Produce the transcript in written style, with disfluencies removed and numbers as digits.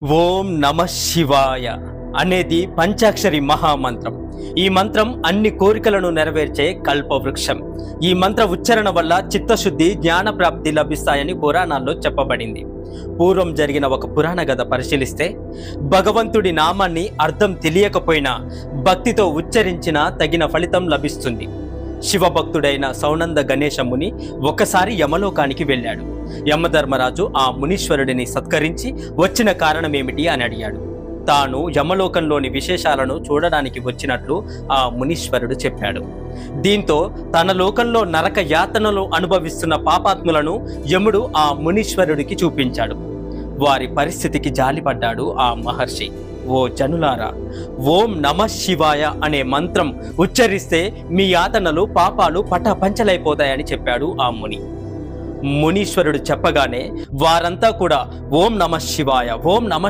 ఓం నమ శివాయ అనేది పంచాక్షరి మహామంత్రం. ఈ మంత్రం అన్ని కోరికలను నెరవేర్చే కల్పవృక్షం. ఈ మంత్ర ఉచ్చారణ వల్ల చిత్తశుద్ధి, జ్ఞాన ప్రాప్తి లభిస్తాయని పురాణాల్లో చెప్పబడింది. పూర్వం జరిగిన ఒక పురాణ కథ పరిశీలిస్తే, భగవంతుడి నామాన్ని అర్థం తెలియకపోయినా భక్తితో ఉచ్చరించిన తగిన ఫలితం లభిస్తుంది. శివభక్తుడైన సౌనంద గణేశముని ఒకసారి యమలోకానికి వెళ్ళాడు. యమధర్మరాజు ఆ మునీశ్వరుడిని సత్కరించి వచ్చిన కారణమేమిటి అని అడిగాడు. తాను యమలోకంలోని విశేషాలను చూడడానికి వచ్చినట్లు ఆ మునీశ్వరుడు చెప్పాడు. దీంతో తన లోకంలో నరక యాతనలు అనుభవిస్తున్న పాపాత్ములను యముడు ఆ మునీశ్వరుడికి చూపించాడు. వారి పరిస్థితికి జాలిపడ్డాడు ఆ మహర్షి. ఓ జనులారా, ఓం నమ శివాయ అనే మంత్రం ఉచ్చరిస్తే మీ యాతనలు, పాపాలు పటాపంచలైపోతాయని చెప్పాడు ఆ ముని. మునీశ్వరుడు చెప్పగానే వారంతా కూడా ఓం నమ శివాయ, ఓం నమ